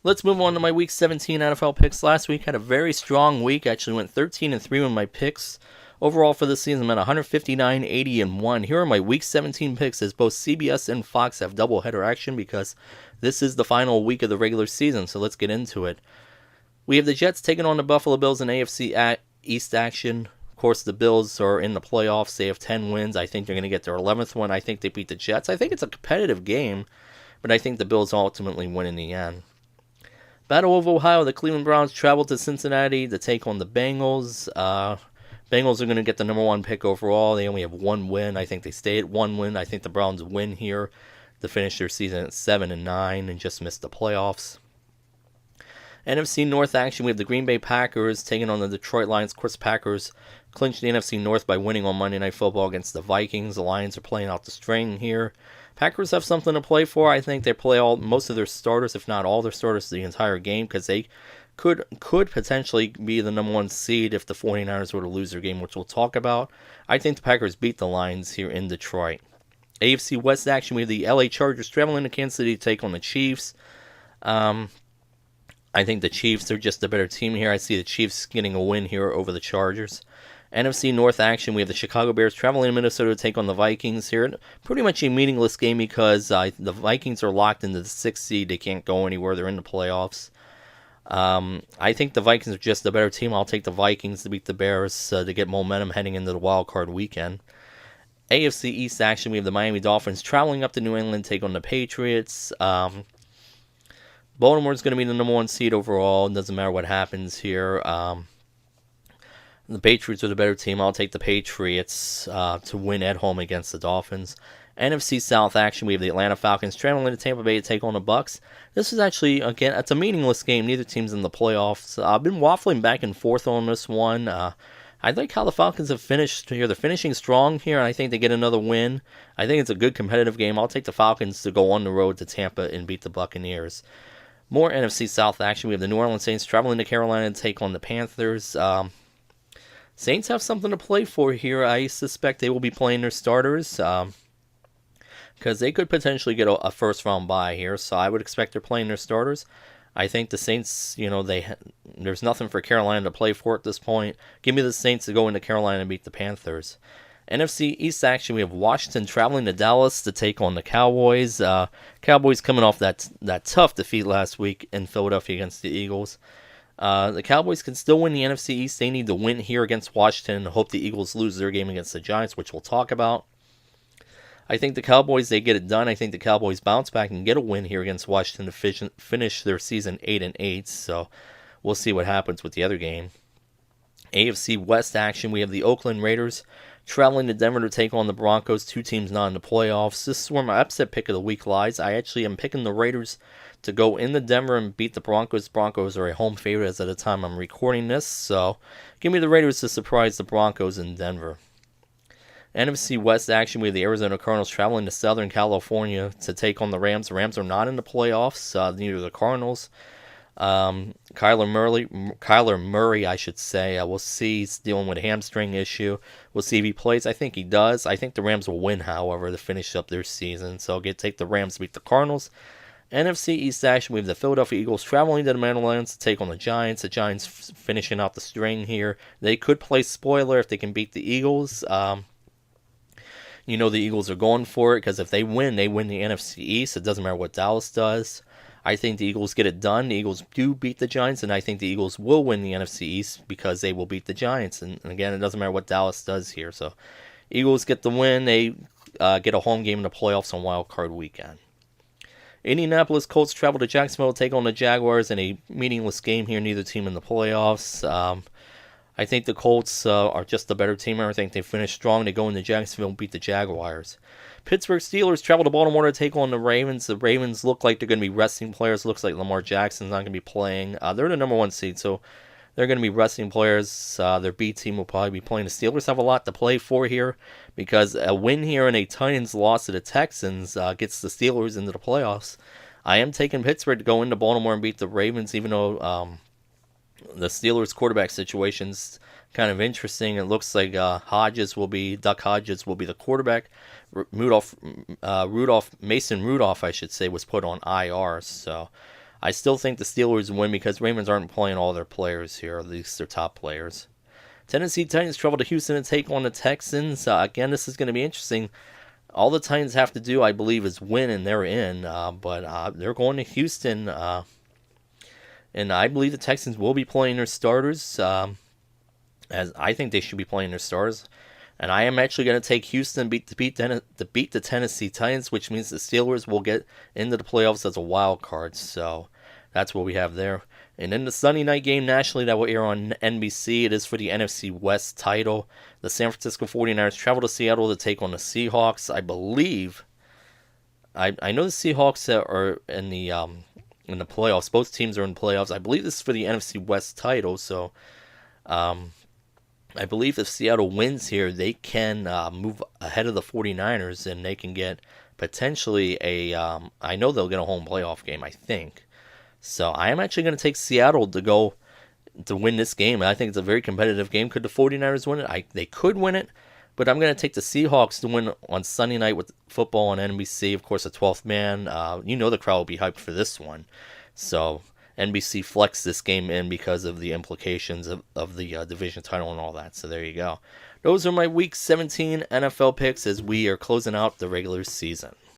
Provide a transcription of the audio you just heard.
Let's move on to my Week 17 NFL picks. Last week had a very strong week. Actually went 13-3 with my picks. Overall for the season, I'm at 159, 80, and 1. Here are my Week 17 picks, as both CBS and Fox have doubleheader action because this is the final week of the regular season. So let's get into it. We have the Jets taking on the Buffalo Bills in AFC East action. Of course, the Bills are in the playoffs. They have 10 wins. I think they're going to get their 11th one. I think they beat the Jets. I think it's a competitive game, but I think the Bills ultimately win in the end. Battle of Ohio, the Cleveland Browns travel to Cincinnati to take on the Bengals. Bengals are going to get the number one pick overall. They only have one win. I think they stay at one win. I think the Browns win here to finish their season at 7-9 and just miss the playoffs. NFC North action, we have the Green Bay Packers taking on the Detroit Lions. Of course, Packers clinched the NFC North by winning on Monday Night Football against the Vikings. The Lions are playing out the string here. Packers have something to play for. I think they play most of their starters, if not all their starters, the entire game because they could potentially be the number one seed if the 49ers were to lose their game, which we'll talk about. I think the Packers beat the Lions here in Detroit. AFC West action, we have the LA Chargers traveling to Kansas City to take on the Chiefs. I think the Chiefs are just a better team here. I see the Chiefs getting a win here over the Chargers. NFC North action, we have the Chicago Bears traveling to Minnesota to take on the Vikings here. Pretty much a meaningless game because the Vikings are locked into the 6th seed. They can't go anywhere. They're in the playoffs. I think the Vikings are just a better team. I'll take the Vikings to beat the Bears to get momentum heading into the wild card weekend. AFC East action, we have the Miami Dolphins traveling up to New England to take on the Patriots. Baltimore's going to be the number one seed overall. It doesn't matter what happens here. The Patriots are the better team. I'll take the Patriots to win at home against the Dolphins. NFC South action, we have the Atlanta Falcons traveling to Tampa Bay to take on the Bucks. This is actually, again, it's a meaningless game. Neither team's in the playoffs. I've been waffling back and forth on this one. I like how the Falcons have finished here. They're finishing strong here, and I think they get another win. I think it's a good competitive game. I'll take the Falcons to go on the road to Tampa and beat the Buccaneers. More NFC South action. We have the New Orleans Saints traveling to Carolina to take on the Panthers. Saints have something to play for here. I suspect they will be playing their starters because they could potentially get a first-round bye here. So I would expect they're playing their starters. I think the Saints, there's nothing for Carolina to play for at this point. Give me the Saints to go into Carolina and beat the Panthers. NFC East action, we have Washington traveling to Dallas to take on the Cowboys. Cowboys coming off that tough defeat last week in Philadelphia against the Eagles. The Cowboys can still win the NFC East. They need to win here against Washington and hope the Eagles lose their game against the Giants, which we'll talk about. I think the Cowboys, they get it done. I think the Cowboys bounce back and get a win here against Washington to finish their season 8-8. So we'll see what happens with the other game. AFC West action, we have the Oakland Raiders traveling to Denver to take on the Broncos. Two teams not in the playoffs. This is where my upset pick of the week lies. I actually am picking the Raiders to go into Denver and beat the Broncos. Broncos are a home favorite as of the time I'm recording this. So give me the Raiders to surprise the Broncos in Denver. NFC West action, we have the Arizona Cardinals traveling to Southern California to take on the Rams. The Rams are not in the playoffs, neither are the Cardinals. Kyler Murray, I should say. We'll see. He's dealing with a hamstring issue. We'll see if he plays. I think he does. I think the Rams will win, however, to finish up their season. So I'll take the Rams to beat the Cardinals. NFC East action, we have the Philadelphia Eagles traveling to the Meadowlands to take on the Giants. The Giants finishing out the string here. They could play spoiler if they can beat the Eagles. The Eagles are going for it because if they win the NFC East. It doesn't matter what Dallas does. I think the Eagles get it done. The Eagles do beat the Giants, and I think the Eagles will win the NFC East because they will beat the Giants. And again, it doesn't matter what Dallas does here. So Eagles get the win. They get a home game in the playoffs on Wild Card Weekend. Indianapolis Colts travel to Jacksonville to take on the Jaguars in a meaningless game here. Neither team in the playoffs. I think the Colts are just the better team. I think they finish strong. They go into Jacksonville and beat the Jaguars. Pittsburgh Steelers travel to Baltimore to take on the Ravens. The Ravens look like they're going to be resting players. Looks like Lamar Jackson's not going to be playing. They're the number one seed, so they're going to be resting players. Their B team will probably be playing. The Steelers have a lot to play for here because a win here and a Titans loss to the Texans gets the Steelers into the playoffs. I am taking Pittsburgh to go into Baltimore and beat the Ravens, even though the Steelers quarterback situation's kind of interesting. It looks like Duck Hodges will be the quarterback. Mason Rudolph, I should say, was put on IR. So I still think the Steelers win because Ravens aren't playing all their players here, at least their top players. Tennessee Titans travel to Houston to take on the Texans. Again, this is going to be interesting. All the Titans have to do, I believe, is win, and they're in. But they're going to Houston, and I believe the Texans will be playing their starters, as I think they should be playing their starters. And I am actually going to take Houston to beat the Tennessee Titans, which means the Steelers will get into the playoffs as a wild card. So that's what we have there. And in the Sunday night game nationally that will air on NBC, it is for the NFC West title. The San Francisco 49ers travel to Seattle to take on the Seahawks. I believe, I know the Seahawks are in the playoffs. Both teams are in the playoffs. I believe this is for the NFC West title. So I believe if Seattle wins here, they can move ahead of the 49ers, and they can get potentially I know they'll get a home playoff game, I think. So I am actually going to take Seattle to win this game. I think it's a very competitive game. Could the 49ers win it? They could win it, but I'm going to take the Seahawks to win on Sunday night with football on NBC. Of course, the 12th man. The crowd will be hyped for this one. So NBC flexed this game in because of the implications of the division title and all that. So there you go. Those are my Week 17 NFL picks as we are closing out the regular season.